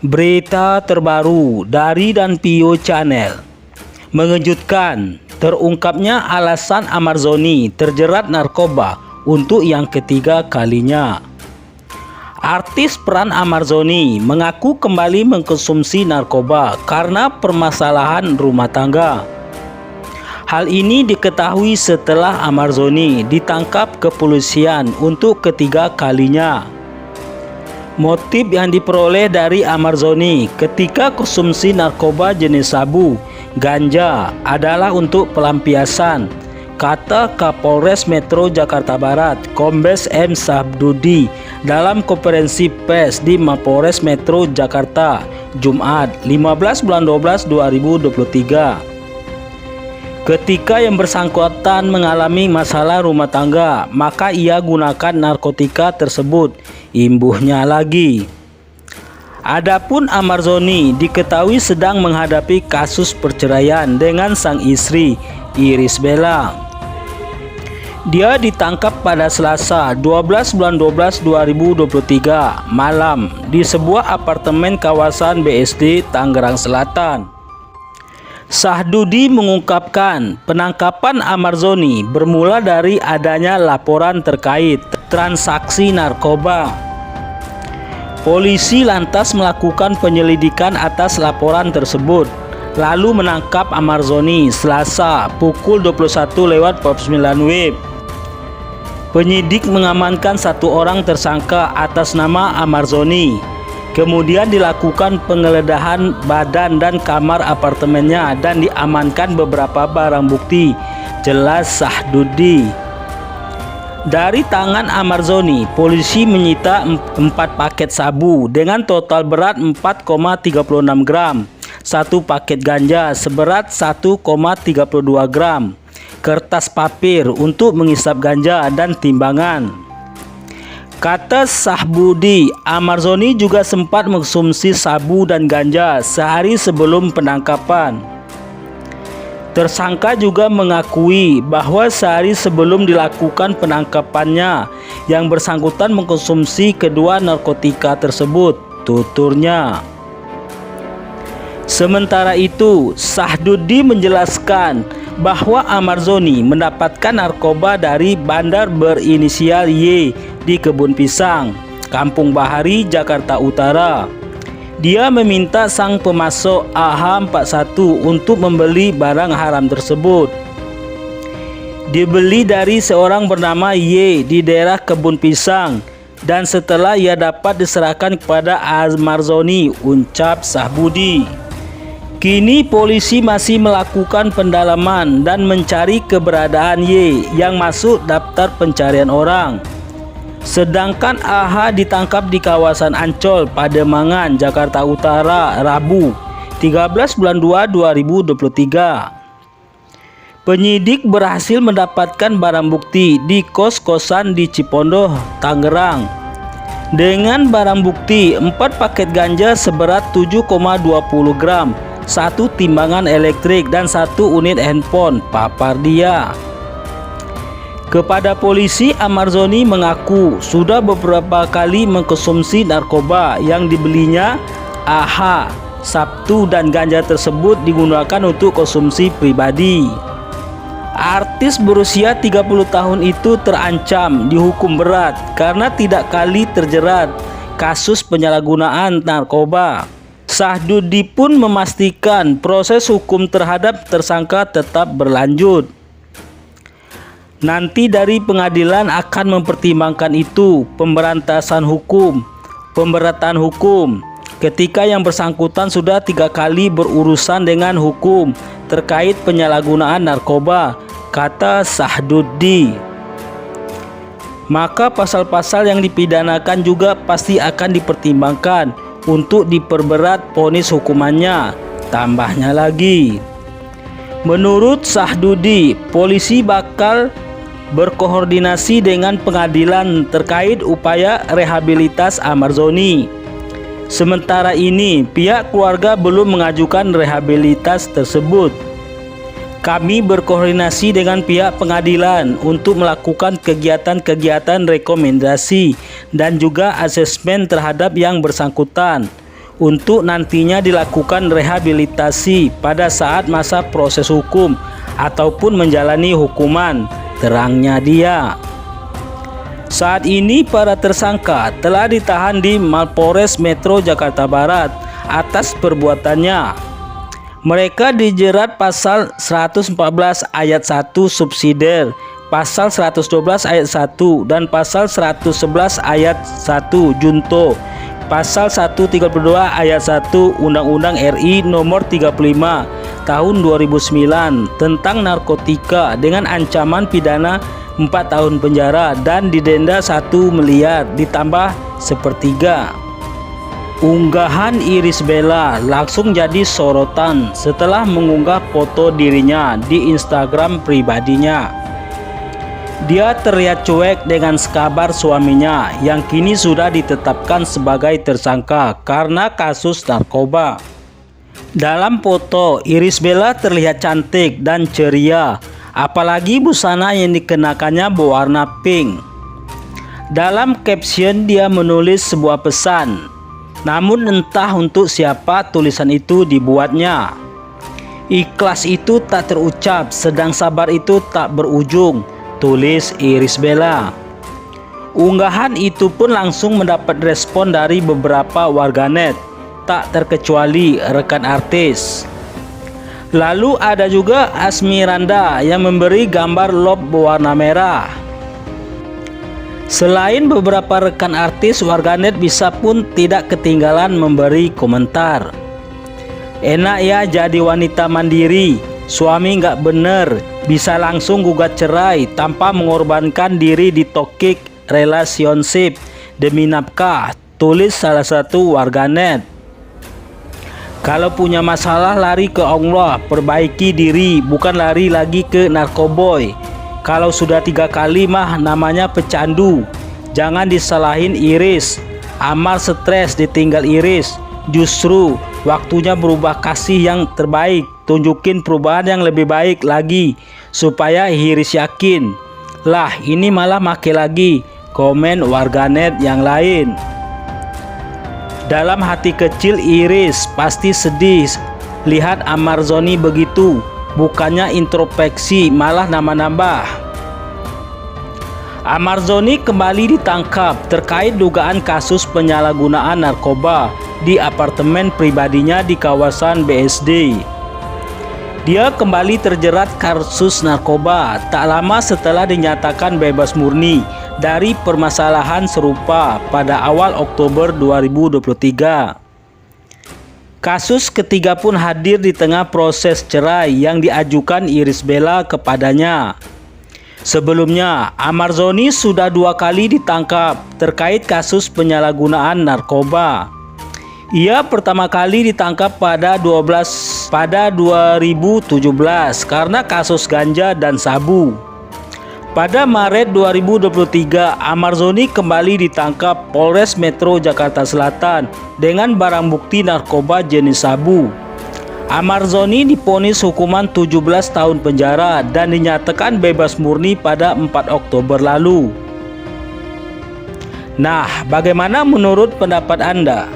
Berita terbaru dari Danpio Channel. Mengejutkan, terungkapnya alasan Amarzoni terjerat narkoba untuk yang ketiga kalinya. Artis peran Amarzoni mengaku kembali mengkonsumsi narkoba karena permasalahan rumah tangga. Hal ini diketahui setelah Amarzoni ditangkap kepolisian untuk ketiga kalinya. Motif yang diperoleh dari Amarzoni ketika konsumsi narkoba jenis sabu, ganja adalah untuk pelampiasan, kata Kapolres Metro Jakarta Barat, Kombes M. Sabdudi dalam konferensi pers di Mapolres Metro Jakarta, Jumat 15 bulan 12 2023. Ketika yang bersangkutan mengalami masalah rumah tangga, maka ia gunakan narkotika tersebut. Imbuhnya lagi. Adapun Amarzoni diketahui sedang menghadapi kasus perceraian dengan sang istri, Iris Bella. Dia ditangkap pada Selasa 12 bulan 12 2023 malam di sebuah apartemen kawasan BSD Tangerang Selatan. Sahdudi mengungkapkan penangkapan Amarzoni bermula dari adanya laporan terkait transaksi narkoba. Polisi lantas melakukan penyelidikan atas laporan tersebut, lalu menangkap Amarzoni Selasa pukul 21:49 WIB. Penyidik mengamankan satu orang tersangka atas nama Amarzoni. Kemudian dilakukan penggeledahan badan dan kamar apartemennya dan diamankan beberapa barang bukti, jelas Sahdudi. Dari tangan Amarzoni, polisi menyita 4 paket sabu dengan total berat 4,36 gram, 1 paket ganja seberat 1,32 gram, kertas papir untuk mengisap ganja dan timbangan. Kata Sahbudi, Amarzoni juga sempat mengkonsumsi sabu dan ganja sehari sebelum penangkapan. Tersangka juga mengakui bahwa sehari sebelum dilakukan penangkapannya, yang bersangkutan mengkonsumsi kedua narkotika tersebut, tuturnya. Sementara itu, Sahdudi menjelaskan bahwa Amarzoni mendapatkan narkoba dari bandar berinisial Y di Kebun Pisang, Kampung Bahari, Jakarta Utara. Dia meminta sang pemasok AH41 untuk membeli barang haram tersebut. Dibeli dari seorang bernama Y di daerah Kebun Pisang dan setelah ia dapat diserahkan kepada Amarzoni, ucap Sahbudi. Kini polisi masih melakukan pendalaman dan mencari keberadaan Y yang masuk daftar pencarian orang. Sedangkan AH ditangkap di kawasan Ancol, Pademangan, Jakarta Utara, Rabu 13 bulan 2 2023. Penyidik berhasil mendapatkan barang bukti di kos-kosan di Cipondoh, Tangerang. Dengan barang bukti 4 paket ganja seberat 7,20 gram, 1 timbangan elektrik dan 1 unit handphone, papar dia. Kepada polisi, Amarzoni mengaku sudah beberapa kali mengkonsumsi narkoba yang dibelinya AH. Sabtu dan ganja tersebut digunakan untuk konsumsi pribadi. Artis berusia 30 tahun itu terancam dihukum berat karena tidak kali terjerat kasus penyalahgunaan narkoba. Sahdudi pun memastikan proses hukum terhadap tersangka tetap berlanjut. Nanti dari pengadilan akan mempertimbangkan itu, pemberatan hukum, ketika yang bersangkutan sudah 3 kali berurusan dengan hukum terkait penyalahgunaan narkoba, kata Sahdudi. Maka pasal-pasal yang dipidanakan juga pasti akan dipertimbangkan untuk diperberat vonis hukumannya, tambahnya lagi. Menurut Sahdudi, polisi bakal berkoordinasi dengan pengadilan terkait upaya rehabilitas Amarzoni. Sementara ini, pihak keluarga belum mengajukan rehabilitas tersebut. Kami berkoordinasi dengan pihak pengadilan untuk melakukan kegiatan-kegiatan rekomendasi dan juga asesmen terhadap yang bersangkutan untuk nantinya dilakukan rehabilitasi pada saat masa proses hukum ataupun menjalani hukuman, terangnya dia. Saat ini para tersangka telah ditahan di Mapolres Metro Jakarta Barat atas perbuatannya. Mereka dijerat pasal 114 ayat 1 subsidiar, pasal 112 ayat 1 dan pasal 111 ayat 1 junto, pasal 132 ayat 1 Undang-Undang RI nomor 35 tahun 2009 tentang narkotika dengan ancaman pidana 4 tahun penjara dan didenda 1 miliar ditambah sepertiga. Unggahan Irish Bella langsung jadi sorotan setelah mengunggah foto dirinya di Instagram pribadinya. Dia terlihat cuek dengan kabar suaminya yang kini sudah ditetapkan sebagai tersangka karena kasus narkoba. Dalam foto, Irish Bella terlihat cantik dan ceria, apalagi busana yang dikenakannya berwarna pink. Dalam caption dia menulis sebuah pesan. Namun entah untuk siapa tulisan itu dibuatnya. Ikhlas itu tak terucap, sedang sabar itu tak berujung, tulis Irish Bella. Unggahan itu pun langsung mendapat respon dari beberapa warganet, tak terkecuali rekan artis. Lalu ada juga Asmiranda yang memberi gambar love berwarna merah. Selain beberapa rekan artis, warganet bisa pun tidak ketinggalan memberi komentar. Enak ya jadi wanita mandiri, suami nggak bener, bisa langsung gugat cerai tanpa mengorbankan diri di toxic relationship demi nafkah, tulis salah satu warganet. Kalau punya masalah lari ke Allah, perbaiki diri, bukan lari lagi ke narkoboy. Kalau sudah 3 kali mah namanya pecandu. Jangan disalahin Irish. Amar stres ditinggal Irish. Justru waktunya berubah kasih yang terbaik. Tunjukin perubahan yang lebih baik lagi supaya Irish yakin. Lah ini malah make lagi, komen warganet yang lain. Dalam hati kecil Irish pasti sedih lihat Amar Zoni begitu. Bukannya introspeksi, malah nambah-nambah. Amar Zoni kembali ditangkap terkait dugaan kasus penyalahgunaan narkoba di apartemen pribadinya di kawasan BSD. Dia kembali terjerat kasus narkoba tak lama setelah dinyatakan bebas murni dari permasalahan serupa pada awal Oktober 2023. Kasus ketiga pun hadir di tengah proses cerai yang diajukan Irish Bella kepadanya. Sebelumnya, Amar Zoni sudah 2 kali ditangkap terkait kasus penyalahgunaan narkoba. Ia pertama kali ditangkap pada 2017 karena kasus ganja dan sabu. Pada Maret 2023, Amar Zoni kembali ditangkap Polres Metro Jakarta Selatan dengan barang bukti narkoba jenis sabu. Amar Zoni divonis hukuman 17 tahun penjara dan dinyatakan bebas murni pada 4 Oktober lalu. Nah, bagaimana menurut pendapat Anda?